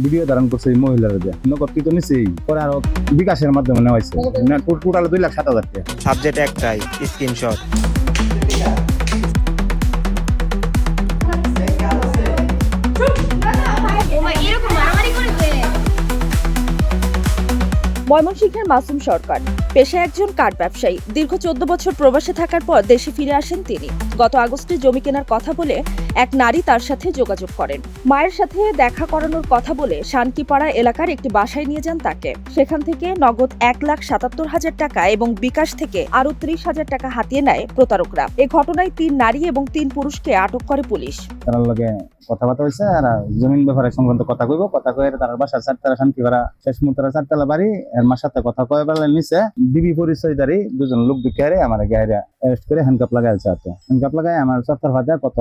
Video ধারণ করছে এই মহিলারা যে নগদ তো নিছেই পরে আরো বিকাশের মাধ্যমে নেওয়া হয়েছে না টোটাল 2,07,000 টাকা। সাবজেক্ট একটাই, স্ক্রিনশট। ময়মনসিংহের মাসুম সরকার পেশায় একজন কাঠ ব্যবসায়ী। দীর্ঘ 14 বছর প্রবাসে থাকার পর দেশে ফিরে আসেন তিনি। গত আগস্টে জমি কেনার কথা বলে এক নারী তার সাথে যোগাযোগ করেন। মায়ের সাথে দেখা করানোর কথা বলে শানকিপাড়া এলাকার একটি বাসায় নিয়ে যান তাকে। সেখান থেকে নগদ 1,77,000 টাকা এবং বিকাশ থেকে আরো 30,000 টাকা হাতিয়ে নেয় প্রতারকরা। এ ঘটনায় 3 নারী এবং 3 পুরুষকে আটক করে পুলিশ। তার লগে কথাবার্তা হয়েছে আর জমিন ব্যাপারে সংক্রান্ত কথা কইব, কথা কয়ে তার বাসা 4তলা শান্তিপাড়া শেষ মুহূর্তে 4তলা বাড়ি এর মার সাথে কথা কয়ে বেলার নিচে ডিবি পরিচয়ধারী দুজন লোক ঢুকে আমার গায়ে অ্যারেস্ট করে হ্যান্ডকাপ লাগাই আছে। হ্যান্ডকাপ লাগাই আমার চত্বর ভাজা কত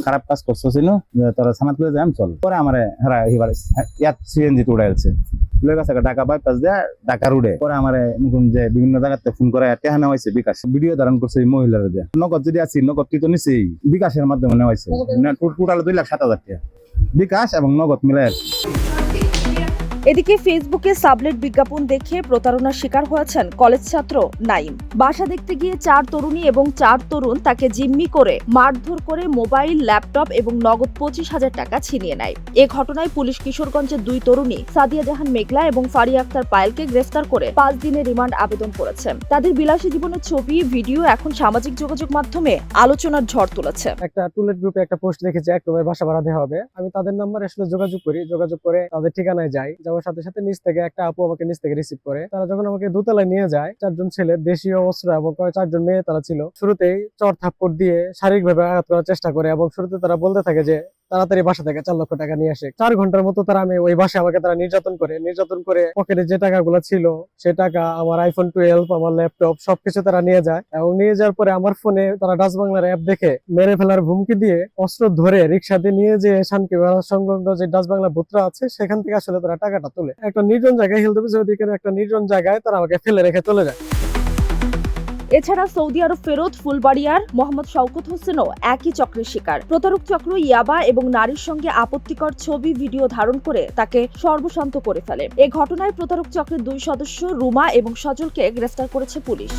খারাপ কাজ করছিল যে তোরা সামাত লয়ে যাই চল। পরে আমার হারা এবার ইয়াত সিএনজি তো উড়াইছে ঢাকা বাইপাস দেয় ঢাকা রুডে। পরে আমার যে বিভিন্ন জায়গাতে ফোন করে টেহানা হয়েছে বিকাশ ভিডিও ধারণ করছে এই মহিলারা যে নগদ যদি আছি নগদ তো নিছেই বিকাশের মাধ্যমে নেওয়া হয়েছে না টোটাল 2,07,000 টাকা বিকাশ এবং নগদ মিলাই। এদিকে ফেসবুকে সাবলেট বিজ্ঞাপন দেখে প্রতারণার শিকার হয়েছেন কলেজ ছাত্র নাইম। বাসা দেখতে গিয়ে 4 তরুণী এবং 4 তরুণ তাকে জিম্মি করে মারধর করে মোবাইল, ল্যাপটপ এবং নগদ 25,000 টাকা ছিনিয়ে নেয়। এ ঘটনায় পুলিশ কিশোরগঞ্জের 2 তরুণী সাদিয়া জাহান মেঘলা এবং ফারিয়া আক্তার পায়েলকে গ্রেফতার করে 5 দিনের রিমান্ড আবেদন করেছে। তাদের বিলাসী জীবনের ছবি, ভিডিও এখন সামাজিক যোগাযোগ মাধ্যমে আলোচনার ঝড় তুলেছে। একটা টুলেট গ্রুপে একটা পোস্ট দেখেছি এক রুমের বাসা ভাড়া দেওয়া হবে। আমি তাদের নাম্বারে আসলে যোগাযোগ করে তাদের ঠিকানায় যাই। যাওয়ার সাথে সাথে নিচ থেকে একটা আপু আমাকে নিচ থেকে রিসিভ করে। তারা যখন আমাকে দোতলায় নিয়ে যায়, 4 জন ছেলে দেশীয় অস্ত্র এবং 4 জন মেয়ে তারা ছিল। শুরুতেই চর থাপ্পড় দিয়ে শারীরিকভাবে আঘাত করার চেষ্টা করে এবং শুরুতে তারা বলতে থাকে যে তাড়াতাড়ি বাসা থেকে 4 লক্ষ টাকা নিয়ে আসে। 4 ঘন্টার মতো তারা আমি ওই বাসায় আমাকে তারা নির্যাতন করে পকেটে যে টাকাগুলো ছিল সে টাকা, আমার আইফোন 12, আমার ল্যাপটপ সবকিছু তারা নিয়ে যায়। এবং নিয়ে যাওয়ার পরে আমার ফোনে তারা ডাচ বাংলার অ্যাপ দেখে মেরে ফেলার হুমকি দিয়ে অস্ত্র ধরে রিক্সাতে নিয়ে যে শানকিপাড়া সংলগ্ন যে ডাচ বাংলা বুথরা আছে সেখান থেকে আসলে তারা টাকাটা তোলে। একটা নির্জন জায়গায় হিলতে একটা নির্জন জায়গায় তারা আমাকে ফেলে রেখে চলে যায়। এছাড়া সৌদি আরব ফেরত ফুলবাড়িয়ার মোহাম্মদ শওকত হোসেনও একই চক্রের শিকার। প্রতারক চক্র ইয়াবা এবং নারীর সঙ্গে আপত্তিকর ছবি, ভিডিও ধারণ করে তাকে সর্বশান্ত করে ফেলে। এ ঘটনায় প্রতারক চক্রের 2 সদস্য রুমা এবং সজলকে গ্রেফতার করেছে পুলিশ।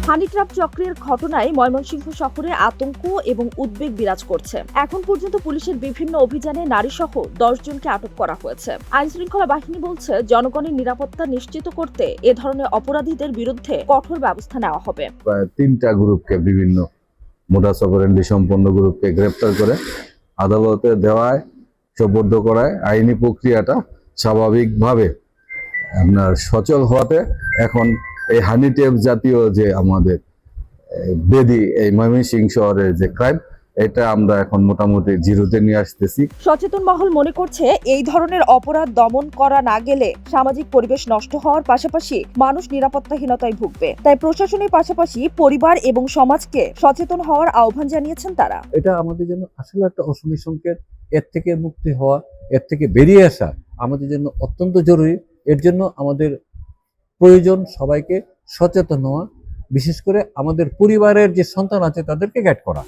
হানি ট্র্যাপ চক্রের ঘটনায় ময়মনসিংহ শহরে আতঙ্ক এবং উদ্বেগ বিরাজ করছে। এখন পর্যন্ত পুলিশের বিভিন্ন অভিযানে নারীসহ 10 জনকে আটক করা হয়েছে। আইনশৃঙ্খলা বাহিনী বলছে জনগণের নিরাপত্তা নিশ্চিত করতে এ ধরনের অপরাধীদের বিরুদ্ধে কঠোর ব্যবস্থা নেওয়া হবে। 3টা গ্রুপকে, বিভিন্ন মোডাস অপারেন্ডি সম্পন্ন গ্রুপকে গ্রেপ্তার করে আদালতে দেওয়ায়, সোপর্দ করায় আইনি প্রক্রিয়াটা স্বাভাবিকভাবে আপনার সচল হওয়াতে এখন এই হানি ট্র্যাপ জাতীয় যে আমাদের বেদি এই ময়মনসিংহ শহরের যে ক্রাইম, এটা আমরা এখন মোটামুটি জিরোতে নিয়ে আসতেছি। সচেতন মহল মনে করছে এই ধরনের অপরাধ দমন করা না গেলে সামাজিক পরিবেশ নষ্ট হওয়ার পাশাপাশি মানুষ নিরাপত্তাহীনতায় ভুগবে। তাই প্রশাসনের পাশাপাশি পরিবার এবং সমাজকে সচেতন হওয়ার আহ্বান জানিয়েছেন তারা। এটা আমাদের জন্য আসলে একটা অশনি সংকেত। এর থেকে মুক্তি হওয়া, এর থেকে বেরিয়ে আসা আমাদের জন্য অত্যন্ত জরুরি। এর জন্য আমাদের প্রয়োজন সবাইকে সচেতন হওয়া, বিশেষ করে আমাদের পরিবারের যে সন্তান আছে তাদেরকে গাইড করা।